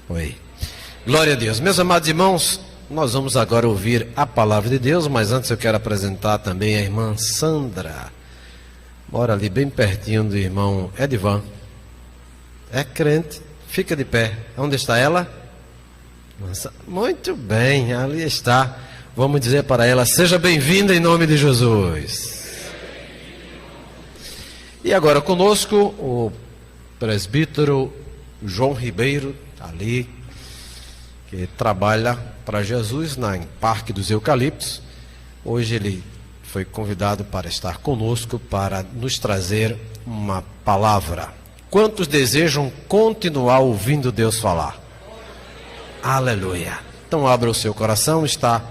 Oi. Glória a Deus. Meus amados irmãos, nós vamos agora ouvir a palavra de Deus, mas antes eu quero apresentar também a irmã Sandra. Mora ali bem pertinho do irmão Edivan. É crente, fica de pé. Onde está ela? Muito bem, ali está. Vamos dizer para ela, seja bem-vinda em nome de Jesus. E agora conosco o presbítero João Ribeiro, ali, que trabalha para Jesus na Parque dos Eucaliptos. Hoje ele foi convidado para estar conosco, para nos trazer uma palavra. Quantos desejam continuar ouvindo Deus falar? Aleluia. Então abra o seu coração, está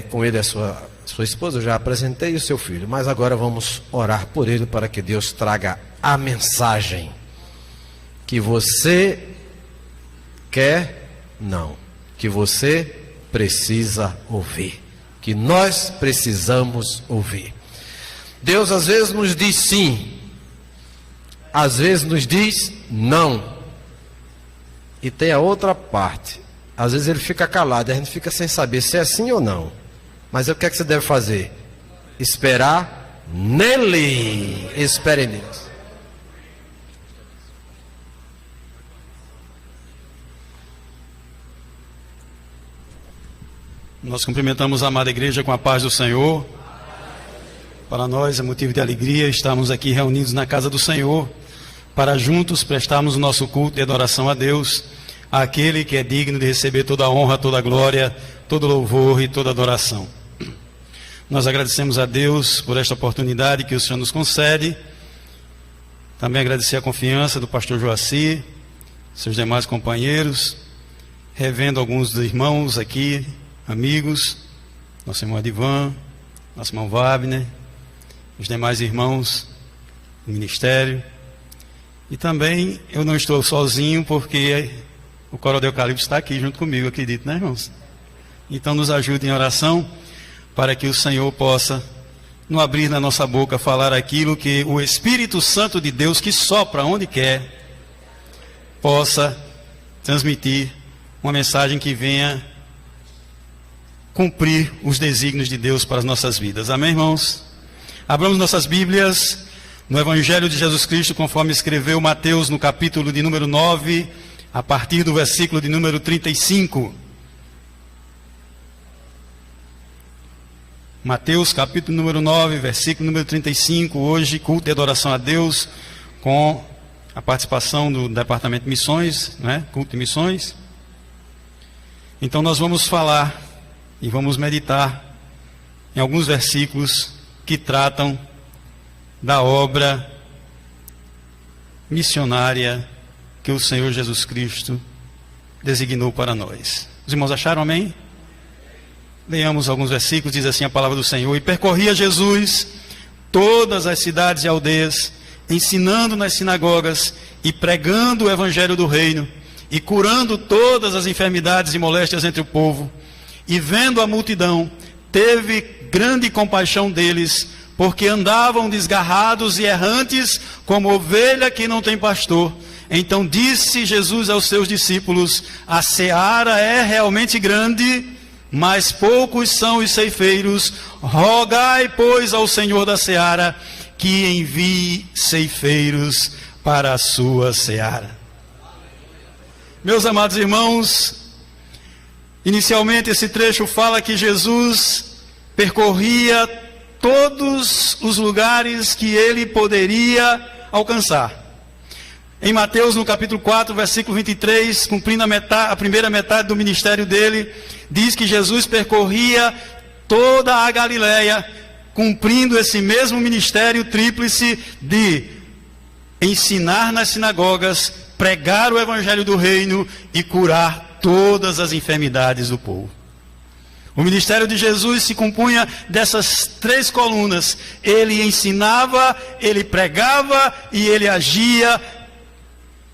com ele a sua esposa, eu já apresentei, o seu filho, mas agora vamos orar por ele para que Deus traga a mensagem que você quer, não, que você precisa ouvir, que nós precisamos ouvir. Deus às vezes nos diz sim, às vezes nos diz não, e tem a outra parte, às vezes ele fica calado, a gente fica sem saber se é sim ou não, mas o que é que você deve fazer? Esperar nele, espere nele. Nós cumprimentamos a amada igreja com a paz do Senhor. Para nós é motivo de alegria estarmos aqui reunidos na casa do Senhor, para juntos prestarmos o nosso culto de adoração a Deus, àquele que é digno de receber toda a honra, toda a glória, todo louvor e toda adoração. Nós agradecemos a Deus por esta oportunidade que o Senhor nos concede. Também agradecer a confiança do pastor Joaci, seus demais companheiros, revendo alguns dos irmãos aqui, amigos, nosso irmão Edivan, nosso irmão Wagner, os demais irmãos do ministério. E também eu não estou sozinho, porque o Coro do Eucalipto está aqui junto comigo, acredito, né, irmãos? Então nos ajude em oração, para que o Senhor possa, no abrir na nossa boca, falar aquilo que o Espírito Santo de Deus, que sopra onde quer, possa transmitir uma mensagem que venha cumprir os desígnios de Deus para as nossas vidas. Amém, irmãos? Abramos nossas Bíblias no Evangelho de Jesus Cristo, conforme escreveu Mateus no capítulo de número 9, a partir do versículo de número 35. Mateus capítulo número 9, versículo número 35. Hoje, culto de adoração a Deus, com a participação do Departamento de Missões, né? Culto de Missões. Então nós vamos falar e vamos meditar em alguns versículos que tratam da obra missionária que o Senhor Jesus Cristo designou para nós. Os irmãos acharam, amém? Leamos alguns versículos, diz assim a palavra do Senhor: E percorria Jesus todas as cidades e aldeias, ensinando nas sinagogas e pregando o evangelho do reino, e curando todas as enfermidades e moléstias entre o povo. E vendo a multidão, teve grande compaixão deles, porque andavam desgarrados e errantes, como ovelha que não tem pastor. Então disse Jesus aos seus discípulos: A seara é realmente grande, mas poucos são os ceifeiros. Rogai, pois, ao Senhor da seara, que envie ceifeiros para a sua seara. Meus amados irmãos, inicialmente esse trecho fala que Jesus percorria todos os lugares que ele poderia alcançar. Em Mateus, no capítulo 4, versículo 23, cumprindo a primeira metade do ministério dele, diz que Jesus percorria toda a Galileia, cumprindo esse mesmo ministério tríplice de ensinar nas sinagogas, pregar o evangelho do reino e curar todas as enfermidades do povo. O ministério de Jesus se compunha dessas três colunas: ele ensinava, ele pregava e ele agia,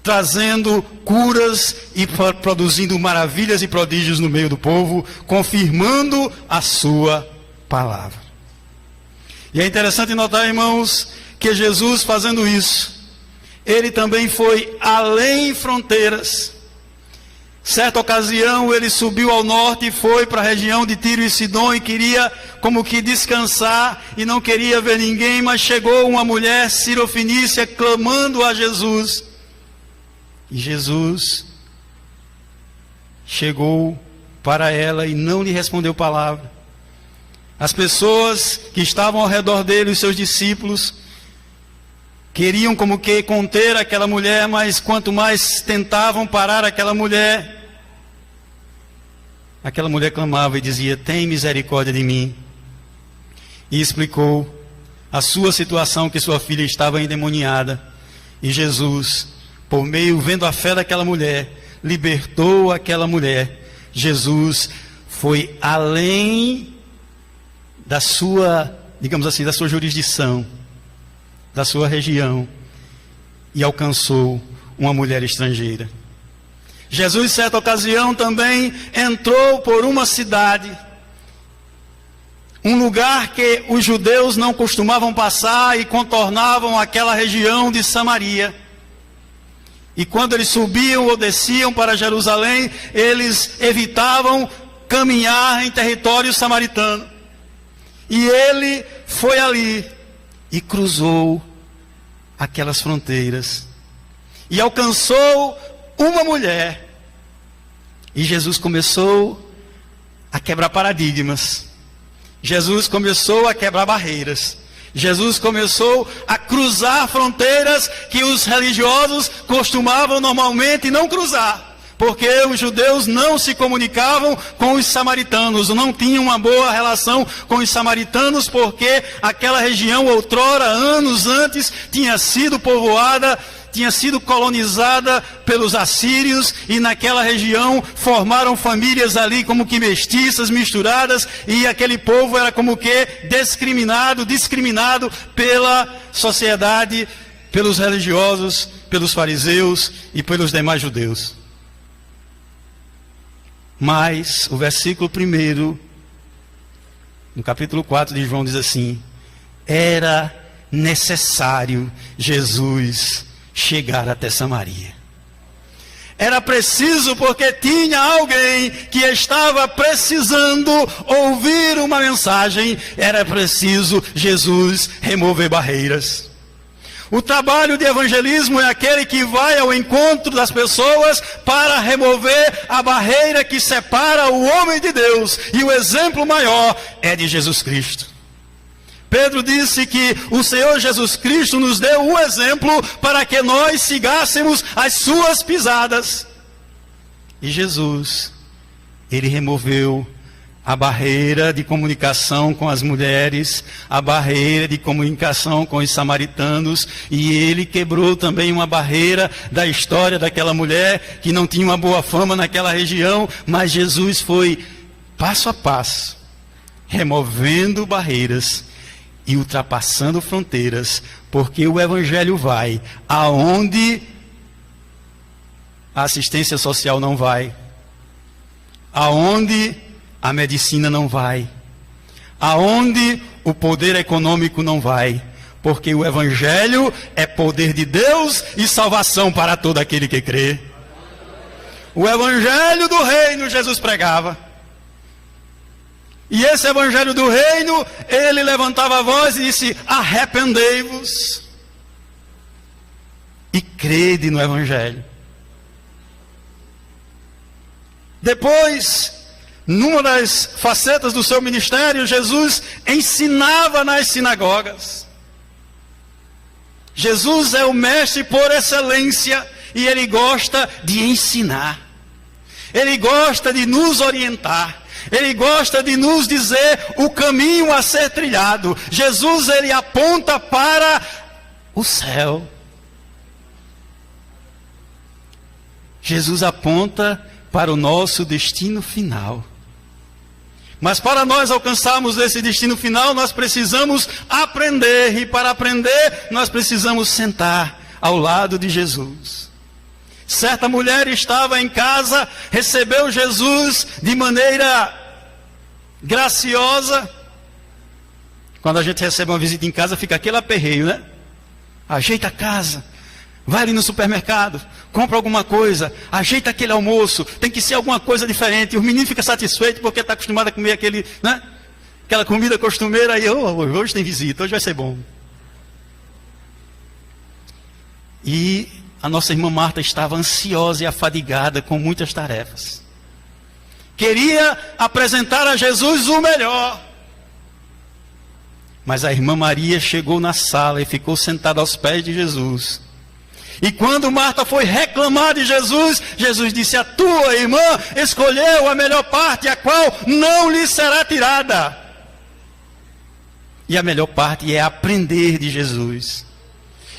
trazendo curas e produzindo maravilhas e prodígios no meio do povo, confirmando a sua palavra. E é interessante notar, irmãos, que Jesus, fazendo isso, ele também foi além fronteiras. Certa ocasião ele subiu ao norte e foi para a região de Tiro e Sidom e queria como que descansar e não queria ver ninguém, mas chegou uma mulher sirofenícia clamando a Jesus. E Jesus chegou para ela e não lhe respondeu palavra. As pessoas que estavam ao redor dele, os seus discípulos, queriam como que conter aquela mulher, mas quanto mais tentavam parar aquela mulher clamava e dizia: tem misericórdia de mim. E explicou a sua situação, que sua filha estava endemoniada. E Jesus, por meio, vendo a fé daquela mulher, libertou aquela mulher. Jesus foi além da sua, digamos assim, da sua jurisdição, da sua região, e alcançou uma mulher estrangeira. Jesus, em certa ocasião, também entrou por uma cidade, um lugar que os judeus não costumavam passar e contornavam aquela região de Samaria. E quando eles subiam ou desciam para Jerusalém, eles evitavam caminhar em território samaritano. E ele foi ali e cruzou aquelas fronteiras e alcançou uma mulher. E Jesus começou a quebrar paradigmas. Jesus começou a quebrar barreiras. Jesus começou a cruzar fronteiras que os religiosos costumavam normalmente não cruzar. Porque os judeus não se comunicavam com os samaritanos, não tinham uma boa relação com os samaritanos, porque aquela região outrora, anos antes, tinha sido povoada, tinha sido colonizada pelos assírios, e naquela região formaram famílias ali como que mestiças, misturadas, e aquele povo era como que discriminado pela sociedade, pelos religiosos, pelos fariseus e pelos demais judeus. Mas o versículo 1, no capítulo 4 de João, diz assim: era necessário Jesus chegar até Samaria. Era preciso, porque tinha alguém que estava precisando ouvir uma mensagem. Era preciso Jesus remover barreiras. O trabalho de evangelismo é aquele que vai ao encontro das pessoas para remover a barreira que separa o homem de Deus. E o exemplo maior é de Jesus Cristo. Pedro disse que o Senhor Jesus Cristo nos deu um exemplo para que nós sigássemos as suas pisadas. E Jesus, ele removeu a barreira de comunicação com as mulheres, a barreira de comunicação com os samaritanos, e ele quebrou também uma barreira da história daquela mulher que não tinha uma boa fama naquela região, mas Jesus foi passo a passo, removendo barreiras e ultrapassando fronteiras, porque o evangelho vai aonde a assistência social não vai, aonde a medicina não vai, aonde o poder econômico não vai, porque o evangelho é poder de Deus e salvação para todo aquele que crê. O evangelho do reino Jesus pregava. E esse evangelho do reino, ele levantava a voz e disse: arrependei-vos e crede no evangelho. Depois, numa das facetas do seu ministério, Jesus ensinava nas sinagogas. Jesus é o mestre por excelência e ele gosta de ensinar. Ele gosta de nos orientar. Ele gosta de nos dizer o caminho a ser trilhado. Jesus, ele aponta para o céu. Jesus aponta para o nosso destino final. Mas para nós alcançarmos esse destino final, nós precisamos aprender. E para aprender, nós precisamos sentar ao lado de Jesus. Certa mulher estava em casa, recebeu Jesus de maneira graciosa. Quando a gente recebe uma visita em casa, fica aquele aperreio, né? Ajeita a casa, vai ali no supermercado, compra alguma coisa, ajeita aquele almoço, tem que ser alguma coisa diferente. O menino fica satisfeito porque está acostumado a comer aquela comida costumeira. E hoje tem visita, hoje vai ser bom. E a nossa irmã Marta estava ansiosa e afadigada com muitas tarefas. Queria apresentar a Jesus o melhor. Mas a irmã Maria chegou na sala e ficou sentada aos pés de Jesus. E quando Marta foi reclamar de Jesus, Jesus disse: a tua irmã escolheu a melhor parte, a qual não lhe será tirada. E a melhor parte é aprender de Jesus.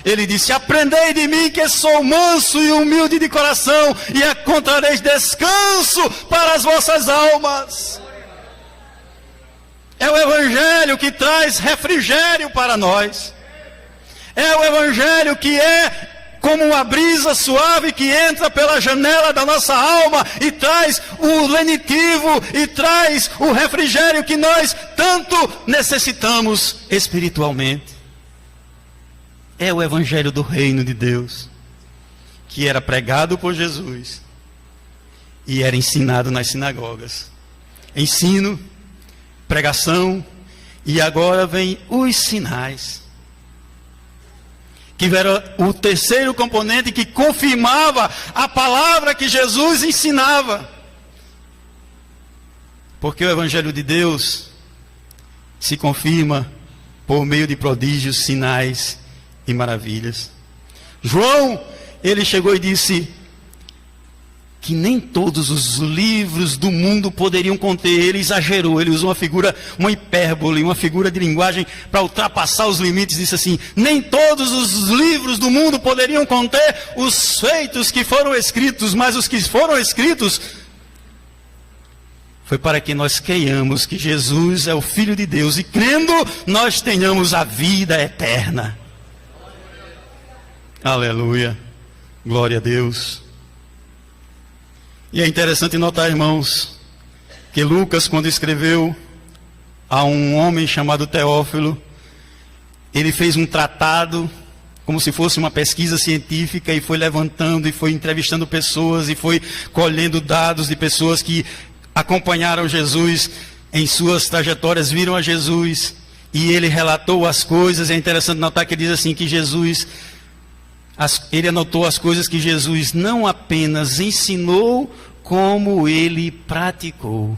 Ele disse: aprendei de mim, que sou manso e humilde de coração, e encontrareis descanso para as vossas almas. É o Evangelho que traz refrigério para nós. É o Evangelho que é como uma brisa suave que entra pela janela da nossa alma e traz o lenitivo e traz o refrigério que nós tanto necessitamos espiritualmente. É o Evangelho do Reino de Deus, que era pregado por Jesus e era ensinado nas sinagogas. Ensino, pregação, e agora vem os sinais, que era o terceiro componente que confirmava a palavra que Jesus ensinava. Porque o Evangelho de Deus se confirma por meio de prodígios, sinais e maravilhas. João, ele chegou e disse que nem todos os livros do mundo poderiam conter. Ele exagerou, ele usou uma figura, uma hipérbole, uma figura de linguagem para ultrapassar os limites. Disse assim: nem todos os livros do mundo poderiam conter os feitos que foram escritos, mas os que foram escritos foi para que nós creiamos que Jesus é o Filho de Deus, e crendo nós tenhamos a vida eterna. Aleluia, glória a Deus. E é interessante notar, irmãos, que Lucas, quando escreveu a um homem chamado Teófilo, ele fez um tratado, como se fosse uma pesquisa científica, e foi levantando, e foi entrevistando pessoas, e foi colhendo dados de pessoas que acompanharam Jesus em suas trajetórias, viram a Jesus, e ele relatou as coisas. É interessante notar que ele diz assim, que Jesus... ele anotou as coisas que Jesus não apenas ensinou, como ele praticou.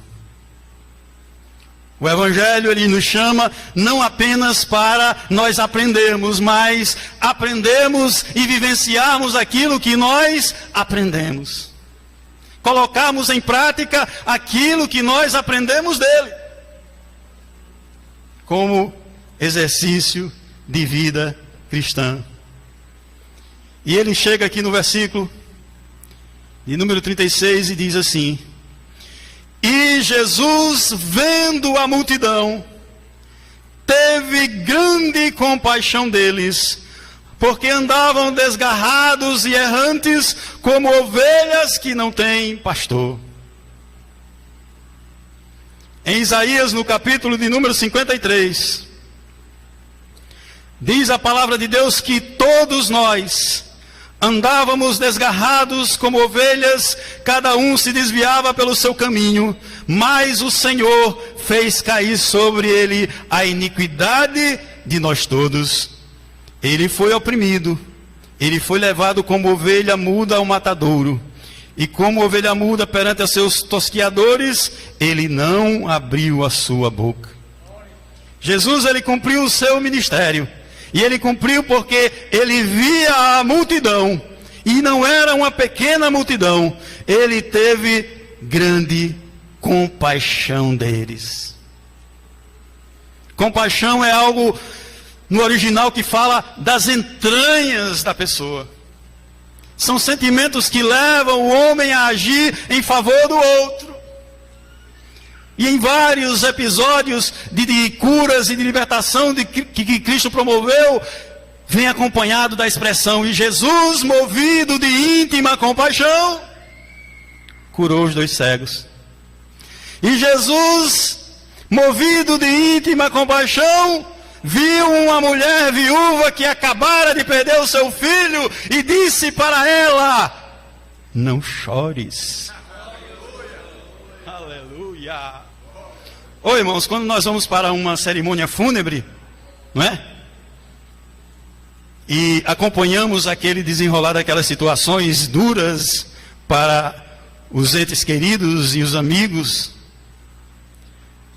O Evangelho, ele nos chama não apenas para nós aprendermos, mas aprendermos e vivenciarmos aquilo que nós aprendemos. Colocarmos em prática aquilo que nós aprendemos dele, como exercício de vida cristã. E ele chega aqui no versículo de número 36 e diz assim: e Jesus, vendo a multidão, teve grande compaixão deles, porque andavam desgarrados e errantes, como ovelhas que não têm pastor. Em Isaías, no capítulo de número 53, diz a palavra de Deus que todos nós andávamos desgarrados como ovelhas, cada um se desviava pelo seu caminho, mas o Senhor fez cair sobre ele a iniquidade de nós todos. Ele foi oprimido, ele foi levado como ovelha muda ao matadouro, e como ovelha muda perante os seus tosquiadores, ele não abriu a sua boca. Jesus, ele cumpriu o seu ministério. E ele cumpriu porque ele via a multidão, e não era uma pequena multidão. Ele teve grande compaixão deles. Compaixão é algo no original que fala das entranhas da pessoa. São sentimentos que levam o homem a agir em favor do outro. E em vários episódios de curas e de libertação que Cristo promoveu, vem acompanhado da expressão: e Jesus, movido de íntima compaixão, curou os 2 cegos. E Jesus, movido de íntima compaixão, viu uma mulher viúva que acabara de perder o seu filho, e disse para ela: não chores. Aleluia. Ô irmãos, quando nós vamos para uma cerimônia fúnebre, não é? E acompanhamos aquele desenrolar daquelas situações duras para os entes queridos e os amigos,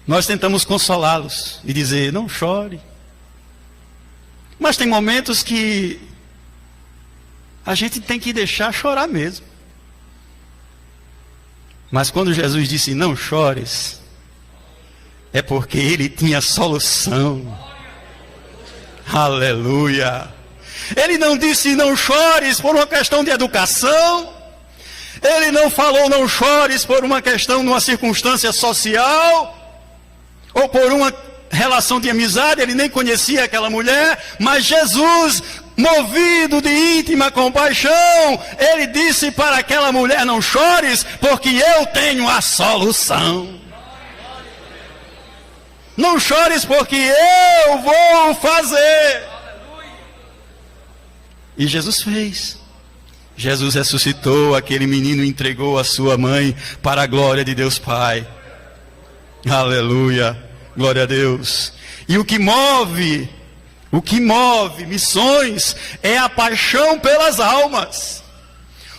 nós tentamos consolá-los e dizer, não chore. Mas tem momentos que a gente tem que deixar chorar mesmo. Mas quando Jesus disse, não chores, é porque ele tinha solução. Aleluia. Ele não disse não chores por uma questão de educação. Ele não falou não chores por uma questão, numa circunstância social. Ou por uma relação de amizade. Ele nem conhecia aquela mulher. Mas Jesus, movido de íntima compaixão, ele disse para aquela mulher, não chores, porque eu tenho a solução. Não chores porque eu vou fazer. E Jesus fez. Jesus ressuscitou aquele menino e entregou a sua mãe para a glória de Deus Pai. Aleluia. Glória a Deus. E o que move missões é a paixão pelas almas.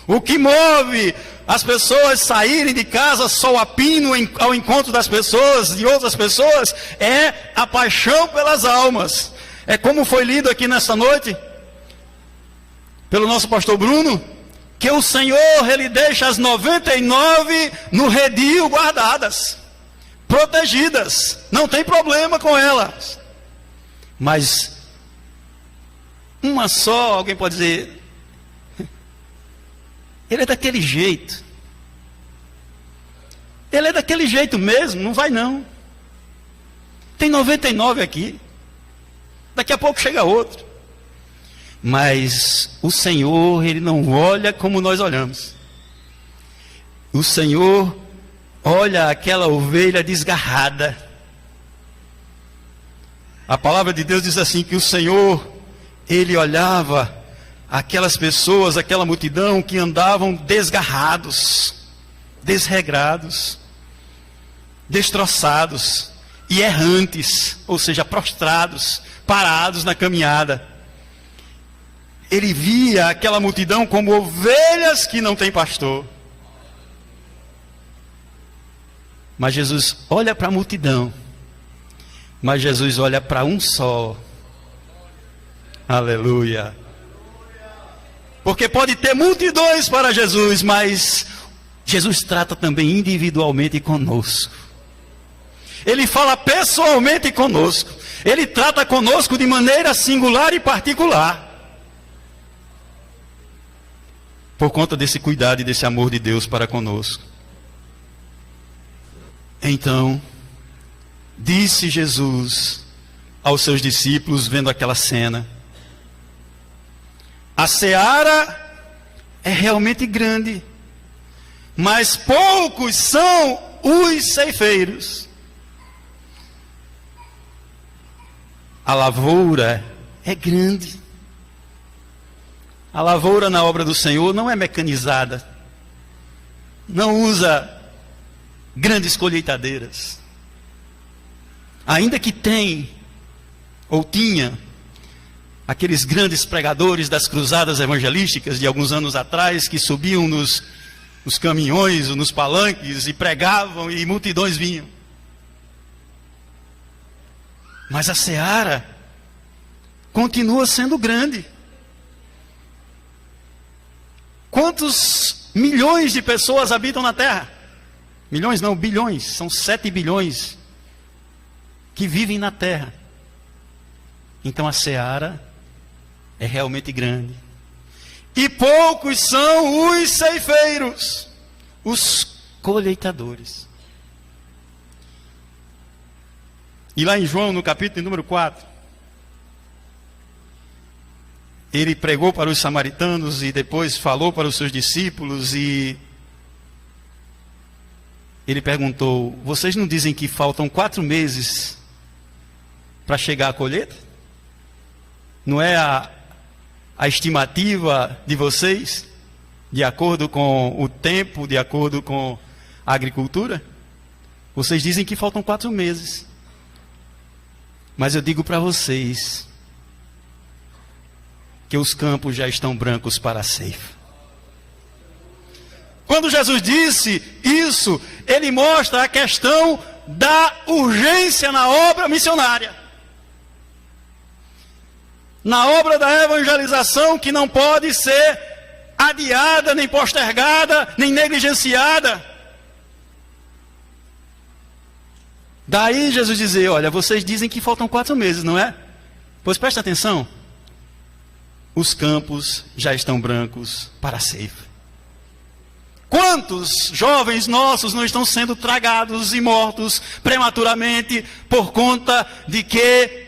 O que move as pessoas saírem de casa sol a pino ao encontro das pessoas, de outras pessoas, é a paixão pelas almas. É como foi lido aqui nesta noite, pelo nosso pastor Bruno, que o Senhor, ele deixa as 99 no redil guardadas, protegidas, não tem problema com elas. Mas uma só, alguém pode dizer, ele é daquele jeito. Ele é daquele jeito mesmo, não vai não. Tem 99 aqui. Daqui a pouco chega outro. Mas o Senhor, ele não olha como nós olhamos. O Senhor olha aquela ovelha desgarrada. A palavra de Deus diz assim, que o Senhor, ele olhava aquelas pessoas, aquela multidão que andavam desgarrados, desregrados, destroçados e errantes, ou seja, prostrados, parados na caminhada. Ele via aquela multidão como ovelhas que não têm pastor. Mas Jesus olha para a multidão, mas Jesus olha para um só. Aleluia. Porque pode ter multidões para Jesus, mas Jesus trata também individualmente conosco. Ele fala pessoalmente conosco. Ele trata conosco de maneira singular e particular. Por conta desse cuidado e desse amor de Deus para conosco. Então, disse Jesus aos seus discípulos, vendo aquela cena: a seara é realmente grande, mas poucos são os ceifeiros. A lavoura é grande. A lavoura na obra do Senhor não é mecanizada. Não usa grandes colheitadeiras. Ainda que tem, ou tinha, aqueles grandes pregadores das cruzadas evangelísticas de alguns anos atrás, que subiam nos caminhões, nos palanques, e pregavam, e multidões vinham. Mas a seara continua sendo grande. Quantos milhões de pessoas habitam na terra? Milhões não, bilhões. São 7 bilhões que vivem na terra. Então a seara é realmente grande. E poucos são os ceifeiros, os colheitadores. E lá em João, no capítulo número 4, ele pregou para os samaritanos e depois falou para os seus discípulos e ele perguntou: vocês não dizem que faltam 4 meses para chegar a colheita? Não é a estimativa de vocês? de acordo com o tempo, de acordo com a agricultura? Vocês dizem que faltam 4 meses. Mas eu digo para vocês que os campos já estão brancos para a ceifa. Quando Jesus disse isso, ele mostra a questão da urgência na obra missionária. Na obra da evangelização, que não pode ser adiada, nem postergada, nem negligenciada. Daí Jesus dizer, olha, vocês dizem que faltam 4 meses, não é? Pois presta atenção. Os campos já estão brancos para a ceifa. Quantos jovens nossos não estão sendo tragados e mortos prematuramente por conta de que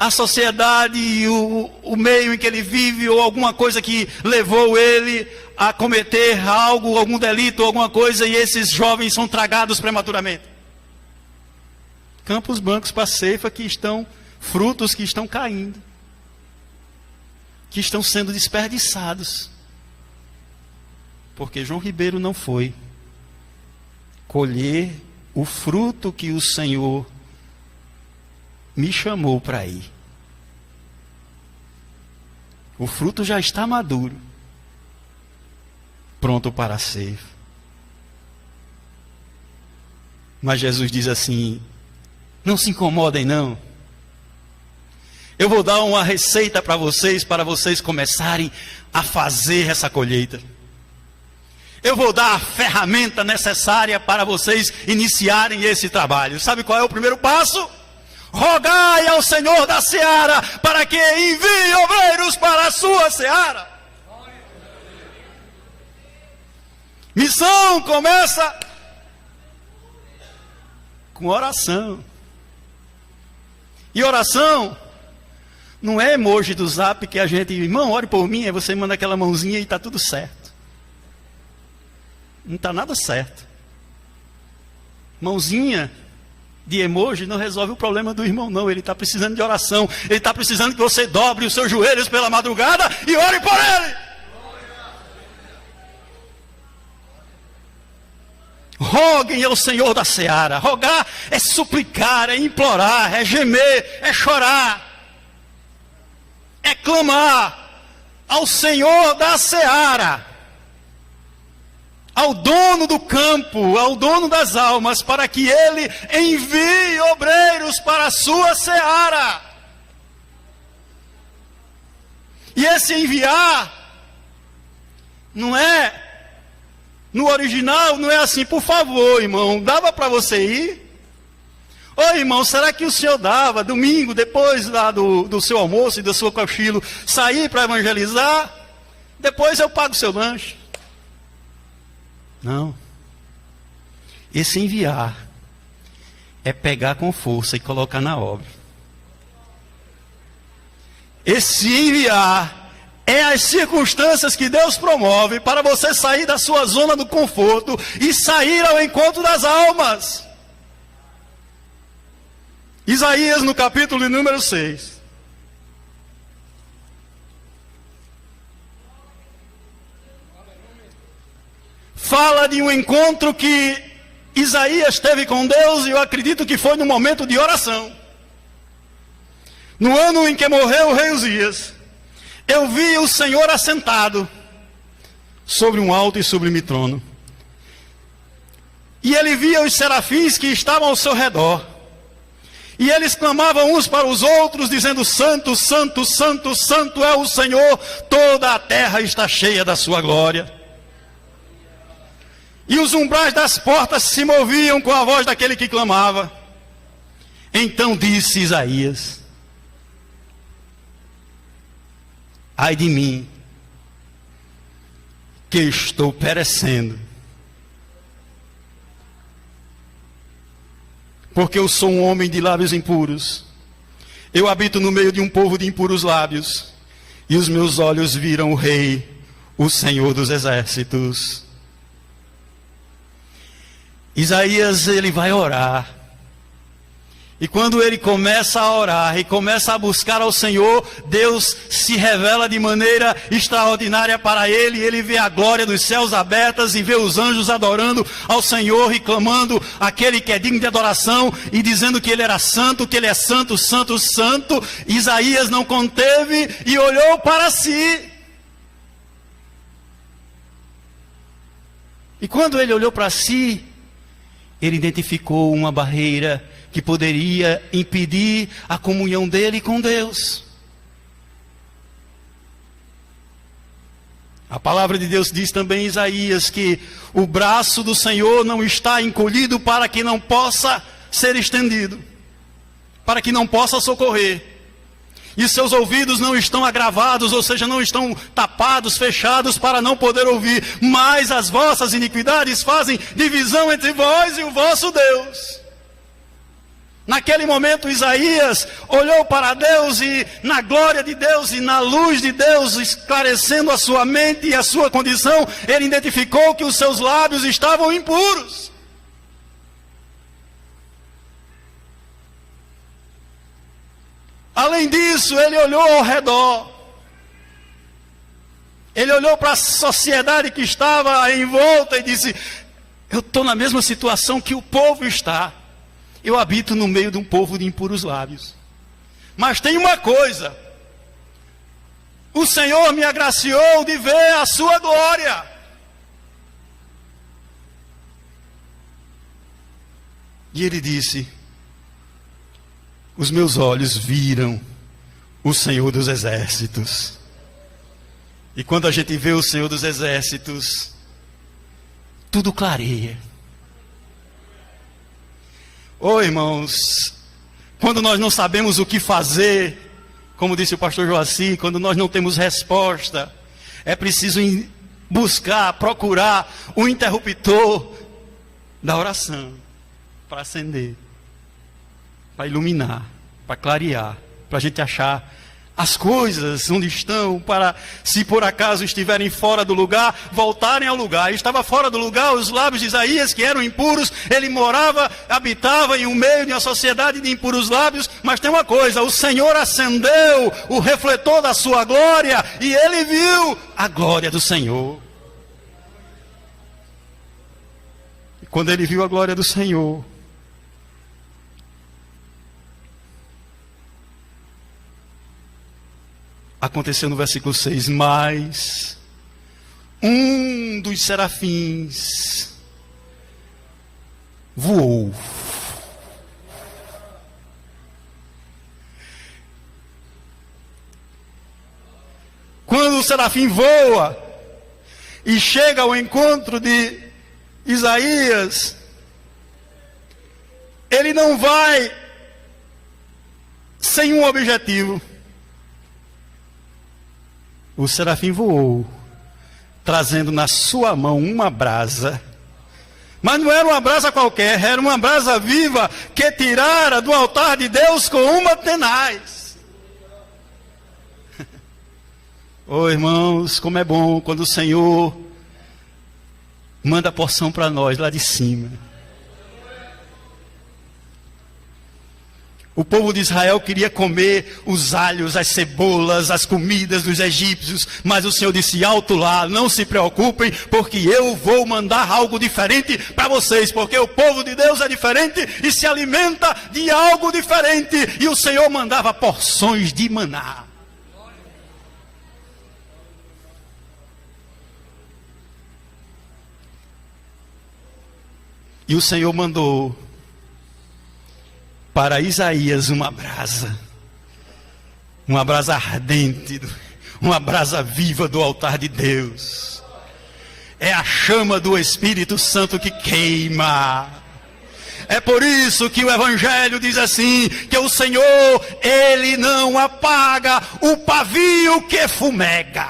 a sociedade e o meio em que ele vive, ou alguma coisa que levou ele a cometer algo, algum delito, alguma coisa, e esses jovens são tragados prematuramente? Campos brancos para a ceifa, que estão, frutos que estão caindo, que estão sendo desperdiçados, porque João Ribeiro não foi colher o fruto que o Senhor me chamou para ir. O fruto já está maduro, pronto para a ceifa. Mas Jesus diz assim, não se incomodem não. Eu vou dar uma receita para vocês começarem a fazer essa colheita. Eu vou dar a ferramenta necessária para vocês iniciarem esse trabalho. Sabe qual é o primeiro passo? Rogai ao Senhor da seara para que envie obreiros para a sua seara. Missão começa com oração. E oração não é emoji do Zap que a gente, irmão, ore por mim, aí você manda aquela mãozinha e está tudo certo. Não está nada certo. Mãozinha de emoji não resolve o problema do irmão, não. Ele está precisando de oração. Ele está precisando que você dobre os seus joelhos pela madrugada e ore por ele. Roguem ao Senhor da seara. Rogar é suplicar, é implorar, é gemer, é chorar, é clamar ao Senhor da seara, ao dono do campo, ao dono das almas, para que ele envie obreiros para a sua seara. E esse enviar não é, no original não é assim, por favor, irmão, dava para você ir? Ô irmão, será que o senhor dava, domingo, depois lá do seu almoço e do seu cochilo, sair para evangelizar? Depois eu pago o seu lanche. Não. Esse enviar é pegar com força e colocar na obra. Esse enviar é as circunstâncias que Deus promove para você sair da sua zona do conforto e sair ao encontro das almas. Isaías, no capítulo número 6. Fala de um encontro que Isaías teve com Deus, e eu acredito que foi no momento de oração. No ano em que morreu o rei Uzias, eu vi o Senhor assentado sobre um alto e sublime trono. E ele via os serafins que estavam ao seu redor. E eles clamavam uns para os outros, dizendo, Santo, Santo, Santo, Santo é o Senhor, toda a terra está cheia da sua glória. E os umbrais das portas se moviam com a voz daquele que clamava. Então disse Isaías, ai de mim, que estou perecendo, porque eu sou um homem de lábios impuros. Eu habito no meio de um povo de impuros lábios, e os meus olhos viram o Rei, o Senhor dos exércitos. Isaías, ele vai orar. E quando ele começa a orar e começa a buscar ao Senhor, Deus se revela de maneira extraordinária para ele. Ele vê a glória dos céus abertas e vê os anjos adorando ao Senhor e clamando aquele que é digno de adoração e dizendo que ele era santo, que ele é santo, santo, santo. Isaías não conteve e olhou para si. E quando ele olhou para si, ele identificou uma barreira que poderia impedir a comunhão dele com Deus. A palavra de Deus diz também em Isaías que o braço do Senhor não está encolhido para que não possa ser estendido, para que não possa socorrer. E seus ouvidos não estão agravados, ou seja, não estão tapados, fechados para não poder ouvir. Mas as vossas iniquidades fazem divisão entre vós e o vosso Deus. Naquele momento Isaías olhou para Deus e na glória de Deus e na luz de Deus, esclarecendo a sua mente e a sua condição, ele identificou que os seus lábios estavam impuros. Além disso, ele olhou ao redor. Ele olhou para a sociedade que estava em volta e disse: eu estou na mesma situação que o povo está. Eu habito no meio de um povo de impuros lábios. Mas tem uma coisa: o Senhor me agraciou de ver a sua glória. E ele disse: os meus olhos viram o Senhor dos Exércitos. E quando a gente vê o Senhor dos Exércitos, tudo clareia. Oh, irmãos, quando nós não sabemos o que fazer, como disse o pastor Joaci, quando nós não temos resposta, é preciso buscar, procurar o interruptor da oração para acender, para iluminar, para clarear, para a gente achar as coisas onde estão, para, se por acaso estiverem fora do lugar, voltarem ao lugar. Estava fora do lugar os lábios de Isaías, que eram impuros. Ele morava, habitava em um meio de uma sociedade de impuros lábios. Mas tem uma coisa: o Senhor acendeu o refletor da sua glória e ele viu a glória do Senhor. E quando ele viu a glória do Senhor, aconteceu no versículo 6, mas um dos serafins voou. Quando o serafim voa e chega ao encontro de Isaías, ele não vai sem um objetivo. O serafim voou, trazendo na sua mão uma brasa. Mas não era uma brasa qualquer, era uma brasa viva que tirara do altar de Deus com uma tenaz. Oh, irmãos, como é bom quando o Senhor manda a porção para nós lá de cima. O povo de Israel queria comer os alhos, as cebolas, as comidas dos egípcios, mas o Senhor disse: alto lá, não se preocupem, porque eu vou mandar algo diferente para vocês, porque o povo de Deus é diferente e se alimenta de algo diferente. E o Senhor mandava porções de maná. E o Senhor mandou para Isaías uma brasa ardente, uma brasa viva do altar de Deus. É a chama do Espírito Santo que queima. É por isso que o Evangelho diz assim, que o Senhor, Ele não apaga o pavio que fumega.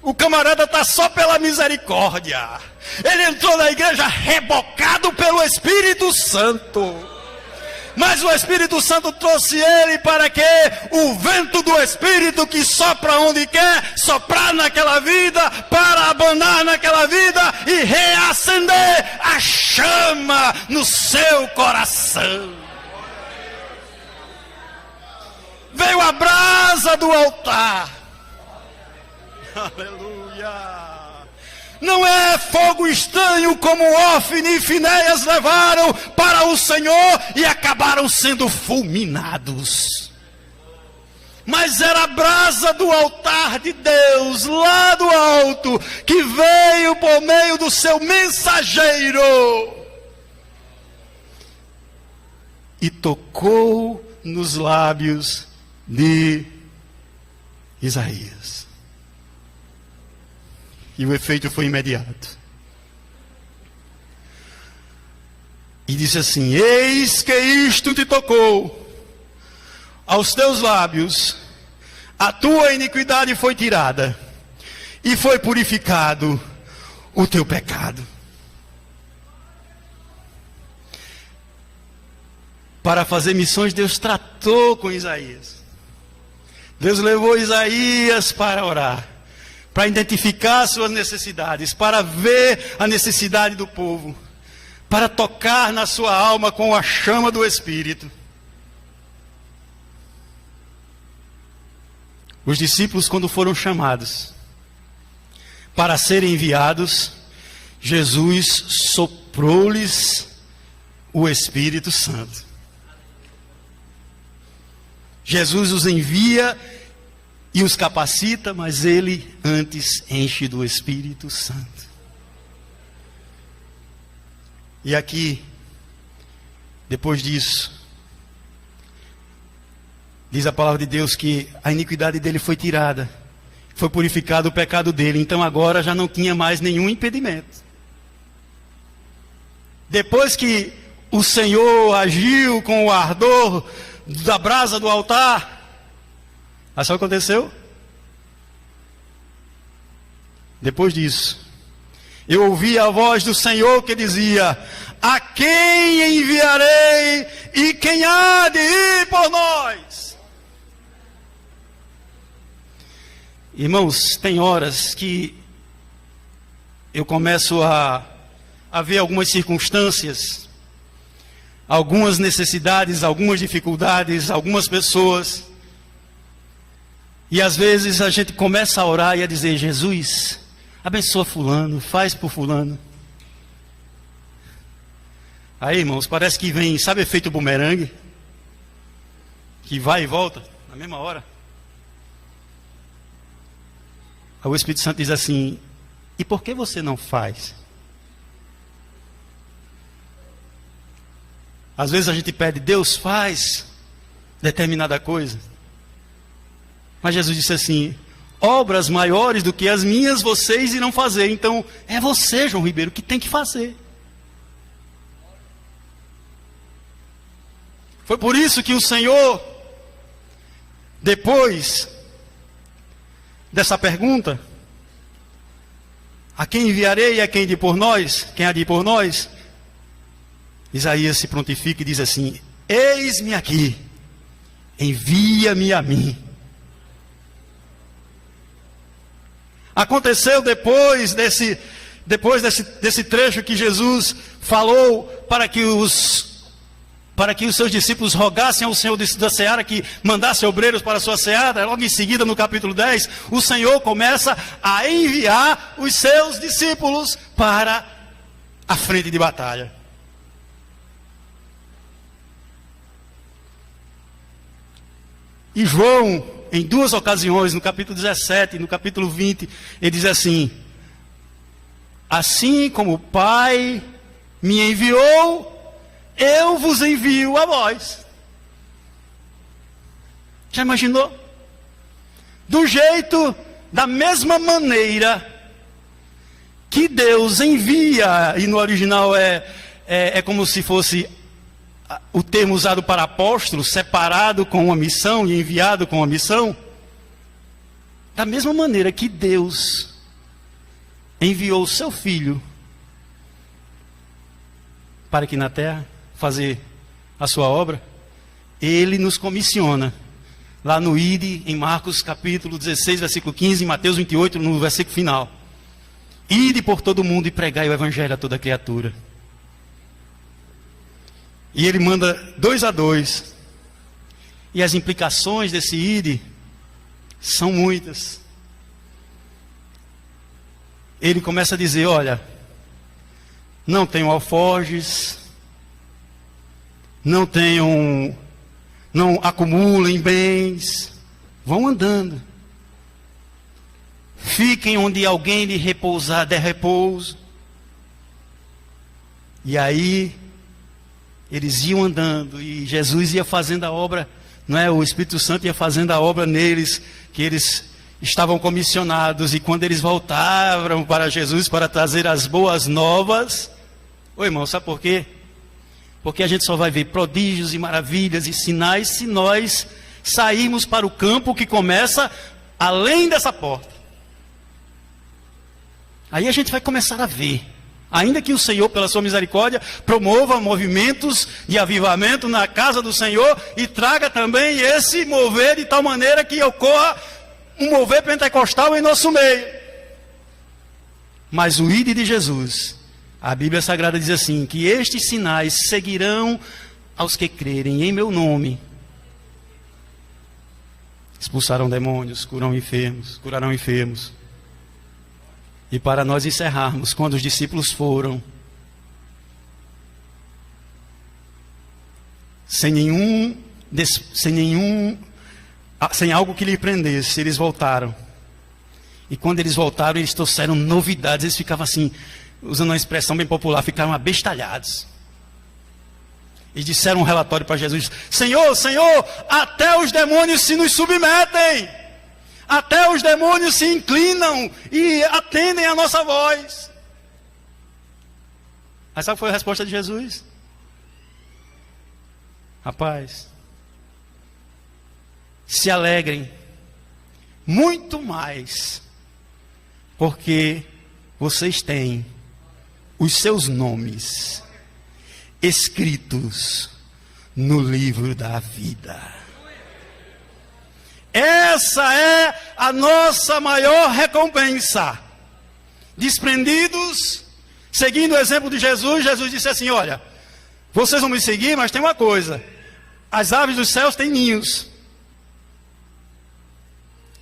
O camarada está só pela misericórdia. Ele entrou na igreja rebocado pelo Espírito Santo. Mas o Espírito Santo trouxe ele para que o vento do Espírito que sopra onde quer, soprar naquela vida, para abanar naquela vida e reacender a chama no seu coração. Veio a brasa do altar. Aleluia. Não é fogo estranho como Ofni e Finéias levaram para o Senhor e acabaram sendo fulminados. Mas era a brasa do altar de Deus, lá do alto, que veio por meio do seu mensageiro e tocou nos lábios de Isaías. E o efeito foi imediato. E disse assim: eis que isto te tocou, aos teus lábios, a tua iniquidade foi tirada, e foi purificado o teu pecado. Para fazer missões, Deus tratou com Isaías. Deus levou Isaías para orar, para identificar suas necessidades, para ver a necessidade do povo, para tocar na sua alma com a chama do Espírito. Os discípulos, quando foram chamados para serem enviados, Jesus soprou-lhes o Espírito Santo. Jesus os envia e os capacita, mas ele antes enche do Espírito Santo. E aqui, depois disso, diz a palavra de Deus que a iniquidade dele foi tirada, foi purificado o pecado dele, então agora já não tinha mais nenhum impedimento. Depois que o Senhor agiu com o ardor da brasa do altar, mas sabe o que aconteceu? Depois disso, eu ouvi a voz do Senhor que dizia: a quem enviarei e quem há de ir por nós? Irmãos, tem horas que eu começo a ver algumas circunstâncias, algumas necessidades, algumas dificuldades, algumas pessoas. E às vezes a gente começa a orar e a dizer: Jesus, abençoa fulano, faz por fulano. Aí, irmãos, parece que vem, sabe, efeito bumerangue? Que vai e volta na mesma hora. Aí o Espírito Santo diz assim: e por que você não faz? Às vezes a gente pede: Deus, faz determinada coisa. Mas Jesus disse assim: obras maiores do que as minhas vocês irão fazer. Então é você, João Ribeiro, que tem que fazer. Foi por isso que o Senhor, depois dessa pergunta, a quem enviarei e a quem há de ir por nós? Quem há de ir por nós? Isaías se prontifica e diz assim: eis-me aqui, envia-me a mim. Aconteceu depois desse trecho que Jesus falou para que os seus discípulos rogassem ao Senhor da seara que mandasse obreiros para a sua seara. Logo em seguida, no capítulo 10, o Senhor começa a enviar os seus discípulos para a frente de batalha. E João, em duas ocasiões, no capítulo 17 e no capítulo 20, ele diz assim: assim como o Pai me enviou, eu vos envio a vós. Já imaginou? Da mesma maneira que Deus envia, e no original é como se fosse o termo usado para apóstolo, separado com uma missão e enviado com uma missão. Da mesma maneira que Deus enviou o seu Filho para aqui na terra fazer a sua obra, ele nos comissiona. Lá no Ide, em Marcos capítulo 16, versículo 15, em Mateus 28, no versículo final. Ide por todo mundo e pregai o evangelho a toda criatura. E ele manda 2 a 2. E as implicações desse Ide são muitas. Ele começa a dizer, olha, não tenham alforjes, não acumulem bens, vão andando. Fiquem onde alguém lhe repousar, der repouso. E aí, eles iam andando, e Jesus ia fazendo a obra, não é? O Espírito Santo ia fazendo a obra neles, que eles estavam comissionados, e quando eles voltavam para Jesus para trazer as boas novas, ô irmão, sabe por quê? Porque a gente só vai ver prodígios e maravilhas e sinais se nós sairmos para o campo que começa além dessa porta. Aí a gente vai começar a ver. Ainda que o Senhor, pela sua misericórdia, promova movimentos de avivamento na casa do Senhor e traga também esse mover de tal maneira que ocorra um mover pentecostal em nosso meio. Mas o Ide de Jesus, a Bíblia Sagrada diz assim, que estes sinais seguirão aos que crerem em meu nome. Expulsarão demônios, curarão enfermos. E para nós encerrarmos, quando os discípulos foram, sem algo que lhe prendesse, eles voltaram. E quando eles voltaram, eles trouxeram novidades, eles ficavam assim, usando uma expressão bem popular, ficaram abestalhados. E disseram um relatório para Jesus, Senhor, até os demônios se nos submetem. Até os demônios se inclinam e atendem a nossa voz. Mas sabe qual foi a resposta de Jesus? Rapaz, se alegrem muito mais, porque vocês têm os seus nomes escritos no livro da vida. Essa é a nossa maior recompensa. Desprendidos, seguindo o exemplo de Jesus, Jesus disse assim, olha, vocês vão me seguir, mas tem uma coisa, as aves dos céus têm ninhos,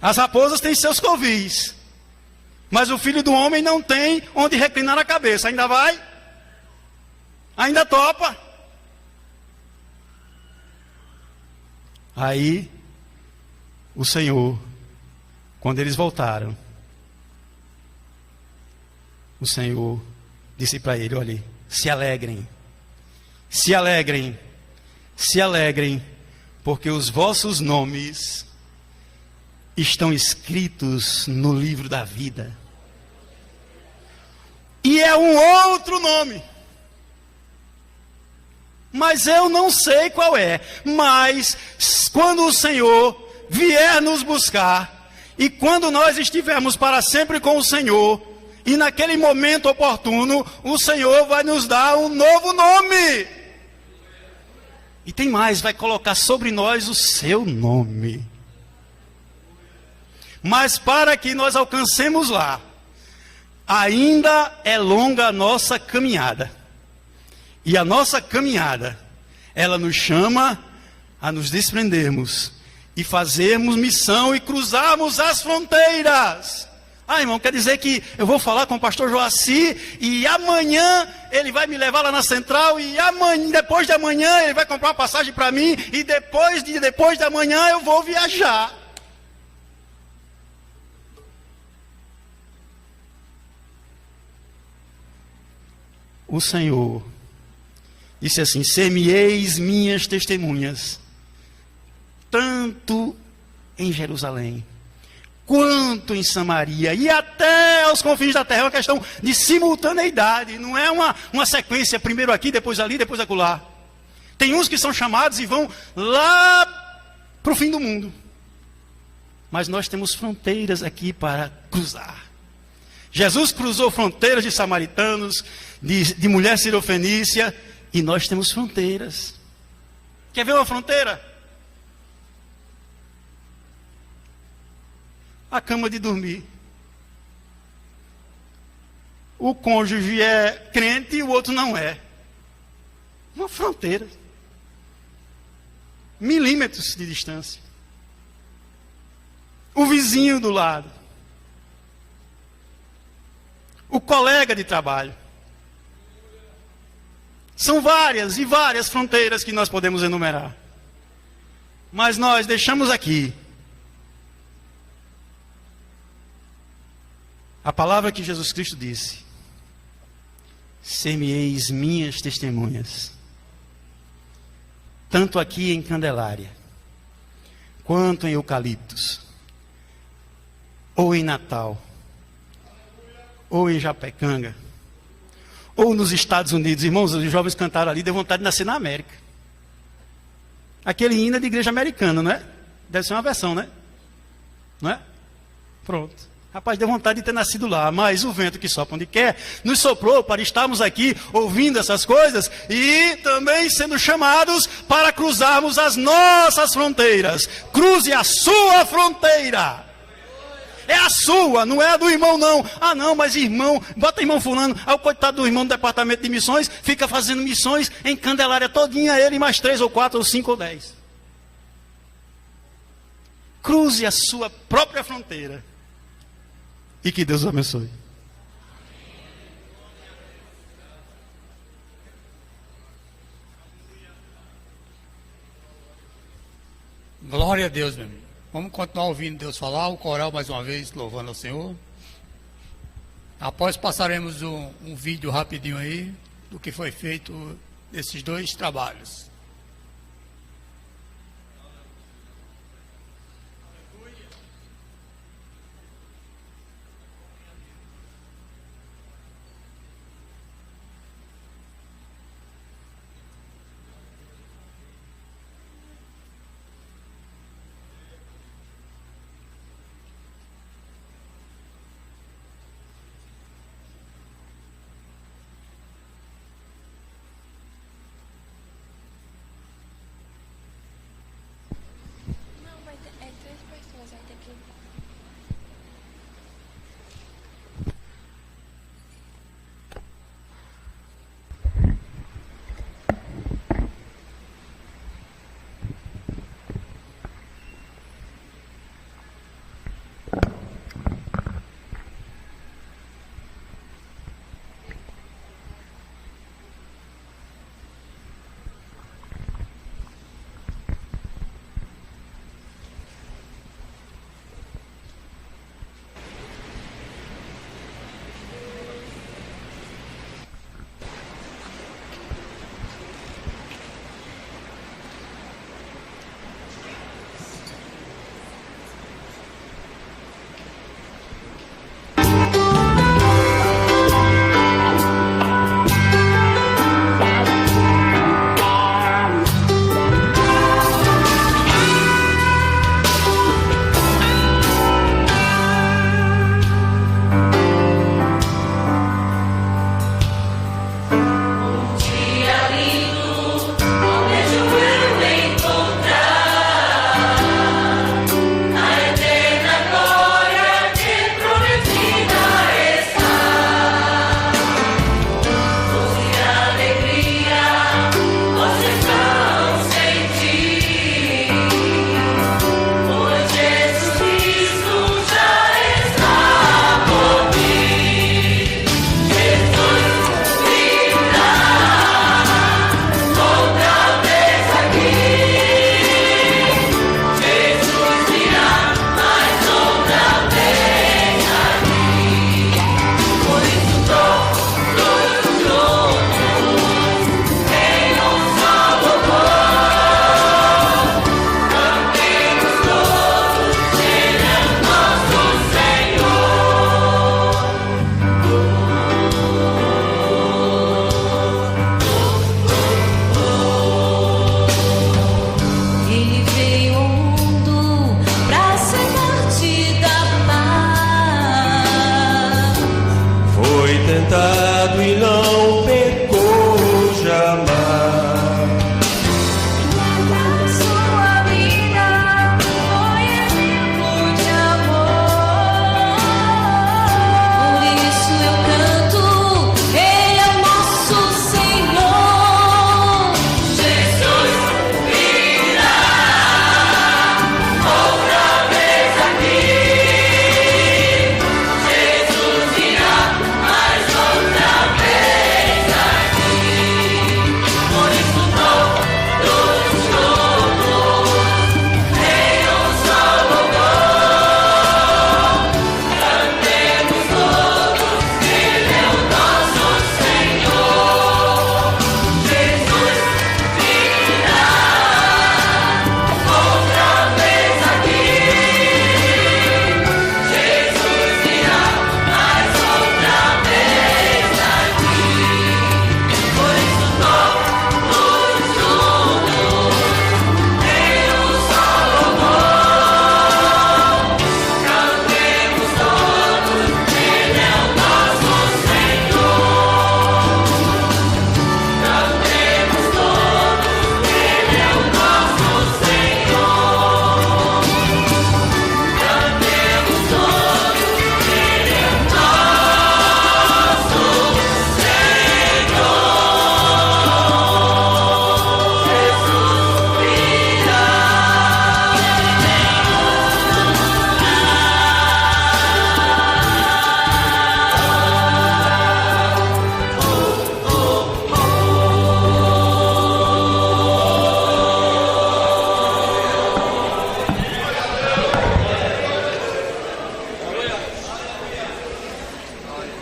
as raposas têm seus covis, mas o Filho do Homem não tem onde reclinar a cabeça. Ainda vai? Ainda topa? Aí o Senhor, quando eles voltaram, o Senhor disse para ele, olha, se alegrem, porque os vossos nomes estão escritos no livro da vida. E é um outro nome, mas eu não sei qual é. Mas quando o Senhor vier nos buscar, e quando nós estivermos para sempre com o Senhor, e naquele momento oportuno, o Senhor vai nos dar um novo nome. E tem mais, vai colocar sobre nós o seu nome. Mas para que nós alcancemos lá, ainda é longa a nossa caminhada. E a nossa caminhada, ela nos chama a nos desprendermos e fazermos missão e cruzarmos as fronteiras. Ah, irmão, quer dizer que eu vou falar com o pastor Joaci e amanhã ele vai me levar lá na central e depois de amanhã ele vai comprar uma passagem para mim e depois de amanhã eu vou viajar. O Senhor disse assim, ser-me-eis minhas testemunhas, tanto em Jerusalém, quanto em Samaria, e até aos confins da terra. É uma questão de simultaneidade, não é uma sequência, primeiro aqui, depois ali, depois acolá. Tem uns que são chamados e vão lá para o fim do mundo. Mas nós temos fronteiras aqui para cruzar. Jesus cruzou fronteiras de samaritanos, de mulher sirofenícia, e nós temos fronteiras. Quer ver uma fronteira? A cama de dormir. O cônjuge é crente e o outro não é. Uma fronteira. Milímetros de distância. O vizinho do lado. O colega de trabalho. São várias e várias fronteiras que nós podemos enumerar. Mas nós deixamos aqui a palavra que Jesus Cristo disse: ser-me-eis minhas testemunhas, tanto aqui em Candelária, quanto em Eucaliptos, ou em Natal, ou em Japecanga, ou nos Estados Unidos. Irmãos, os jovens cantaram ali, deu vontade de nascer na América. Aquele hino é de igreja americana, não é? Deve ser uma versão, né? Não é? Pronto. Rapaz, deu vontade de ter nascido lá, mas o vento que sopra onde quer nos soprou para estarmos aqui ouvindo essas coisas e também sendo chamados para cruzarmos as nossas fronteiras. Cruze a sua fronteira. É a sua, não é a do irmão, não. Ah, não, mas irmão, bota irmão fulano. Aí o coitado do irmão do departamento de missões fica fazendo missões em Candelária todinha, ele mais 3 ou 4 ou 5 ou 10. Cruze a sua própria fronteira. E que Deus o abençoe. Glória a Deus, meu amigo. Vamos continuar ouvindo Deus falar, o coral mais uma vez louvando ao Senhor. Após passaremos um vídeo rapidinho aí do que foi feito nesses 2 trabalhos.